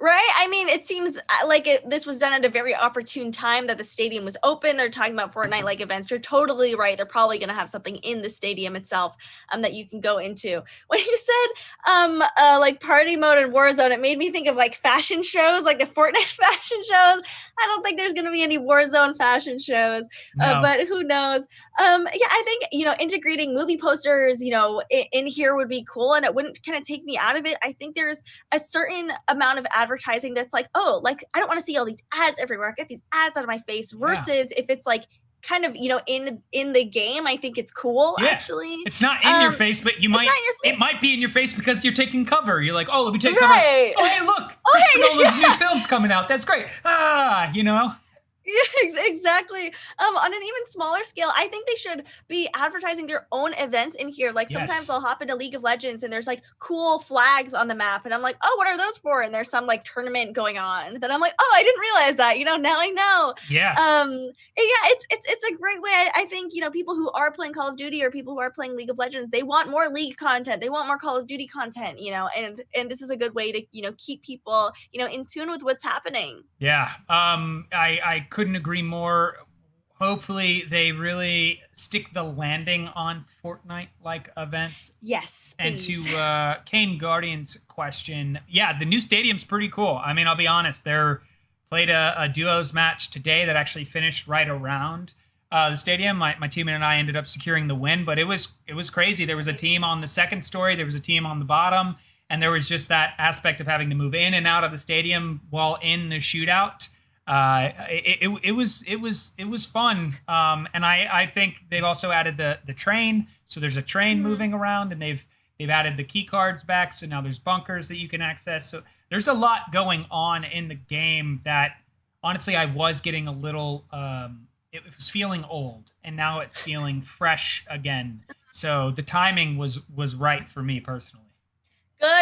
Right? I mean, it seems like this was done at a very opportune time that the stadium was open. They're talking about Fortnite-like events. You're totally right. They're probably going to have something in the stadium itself that you can go into. When you said like party mode and Warzone, it made me think of like fashion shows, like the Fortnite fashion shows. I don't think there's going to be any Warzone fashion shows, but who knows? I think, integrating movie posters, in here would be cool, and it wouldn't kind of take me out of it. I think there's a certain amount of advertising that's like, oh, like I don't want to see all these ads everywhere. Get these ads out of my face. Versus if it's like kind of in the game, I think it's cool. Actually, it's not in your face, but it might be in your face because you're taking cover. You're like, oh, let me take cover. Oh, hey, look, Christopher Nolan's new film's coming out. That's great. Yeah, exactly. On an even smaller scale, I think they should be advertising their own events in here. Like sometimes I'll hop into League of Legends and there's like cool flags on the map, and I'm like, oh, what are those for? And there's some like tournament going on. Then I'm like, oh, I didn't realize that. Now I know. It's a great way. I think people who are playing Call of Duty or people who are playing League of Legends, they want more League content. They want more Call of Duty content. And this is a good way to keep people in tune with what's happening. Yeah. I couldn't agree more. Hopefully they really stick the landing on Fortnite-like events. Yes, please. And to Kane Guardian's question, the new stadium's pretty cool. I mean, I'll be honest, they played a duos match today that actually finished right around the stadium. My teammate and I ended up securing the win, but it was crazy. There was a team on the second story, there was a team on the bottom, and there was just that aspect of having to move in and out of the stadium while in the shootout. It was fun. And I think they've also added the train. So there's a train moving around, and they've added the key cards back. So now there's bunkers that you can access. So there's a lot going on in the game that honestly, I was getting a little, it was feeling old, and now it's feeling fresh again. So the timing was right for me personally.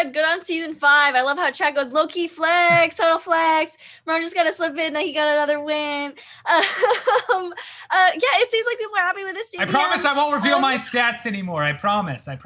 Good on season 5. I love how chat goes low-key flex, total flex. Marron just got to slip in that he got another win. It seems like people are happy with this season. I promise I won't reveal my stats anymore. I promise. He's gonna do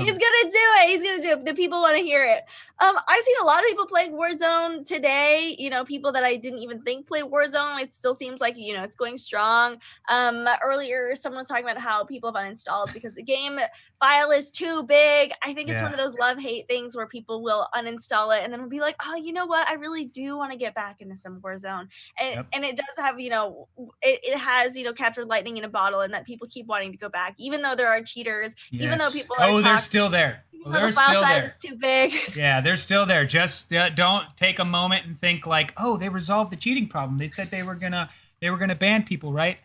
it. The people want to hear it. I've seen a lot of people playing Warzone today. People that I didn't even think play Warzone. It still seems like it's going strong. Earlier someone was talking about how people have uninstalled because the game file is too big. I think it's one of those love-hate hate things where people will uninstall it and then will be like, oh, you know what? I really do want to get back into some Warzone. And it does have, it has, captured lightning in a bottle, and that people keep wanting to go back, even though there are cheaters, even though people are they're still there. They're the file size is too big. Yeah, they're still there. Just don't take a moment and think like, oh, they resolved the cheating problem. They said they were gonna ban people, right?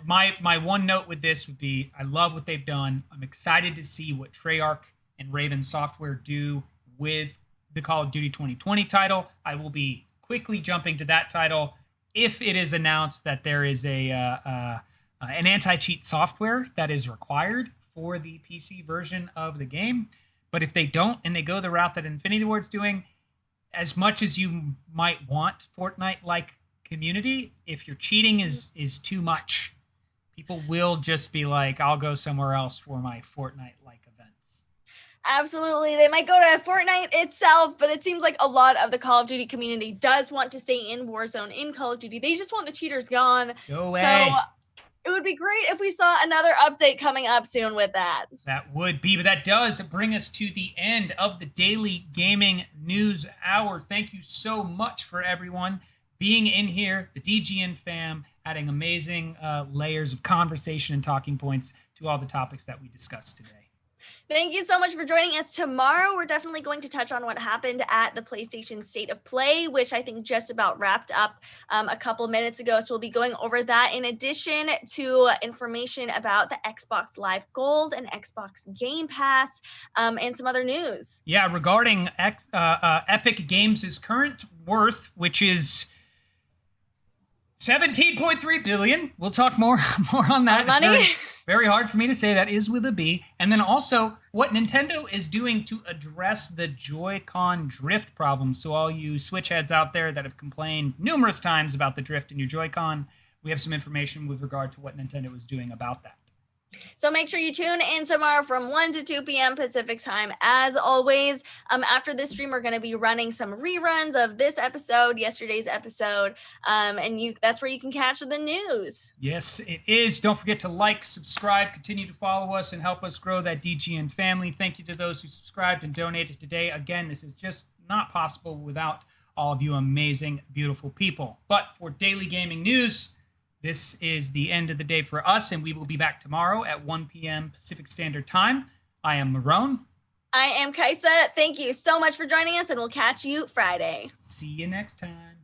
My one note with this would be, I love what they've done. I'm excited to see what Treyarch and Raven Software do with the Call of Duty 2020 title. I will be quickly jumping to that title if it is announced that there is an anti-cheat software that is required for the PC version of the game. But if they don't, and they go the route that Infinity Ward's doing, as much as you might want Fortnite-like community, if your cheating is too much, people will just be like, I'll go somewhere else for my Fortnite-like events. Absolutely. They might go to Fortnite itself, but it seems like a lot of the Call of Duty community does want to stay in Warzone, in Call of Duty. They just want the cheaters gone. Go away. So it would be great if we saw another update coming up soon with that. That would be, but that does bring us to the end of the Daily Gaming News Hour. Thank you so much for everyone being in here, the DGN fam, adding amazing layers of conversation and talking points to all the topics that we discussed today. Thank you so much for joining us. Tomorrow, we're definitely going to touch on what happened at the PlayStation State of Play, which I think just about wrapped up a couple minutes ago. So we'll be going over that in addition to information about the Xbox Live Gold and Xbox Game Pass and some other news. Yeah, regarding Epic Games' current worth, which is $17.3 billion. We'll talk more on that. Money. Very hard for me to say. That is with a B. And then also what Nintendo is doing to address the Joy-Con drift problem. So all you Switch heads out there that have complained numerous times about the drift in your Joy-Con, we have some information with regard to what Nintendo is doing about that. So make sure you tune in tomorrow from 1 to 2 p.m. Pacific time. As always, after this stream, we're going to be running some reruns of this episode, yesterday's episode, and that's where you can catch the news. Yes, it is. Don't forget to like, subscribe, continue to follow us, and help us grow that DGN family. Thank you to those who subscribed and donated today. Again, this is just not possible without all of you amazing, beautiful people. But for Daily Gaming News, this is the end of the day for us, and we will be back tomorrow at 1 p.m. Pacific Standard Time. I am Marrone. I am Kaisa. Thank you so much for joining us, and we'll catch you Friday. See you next time.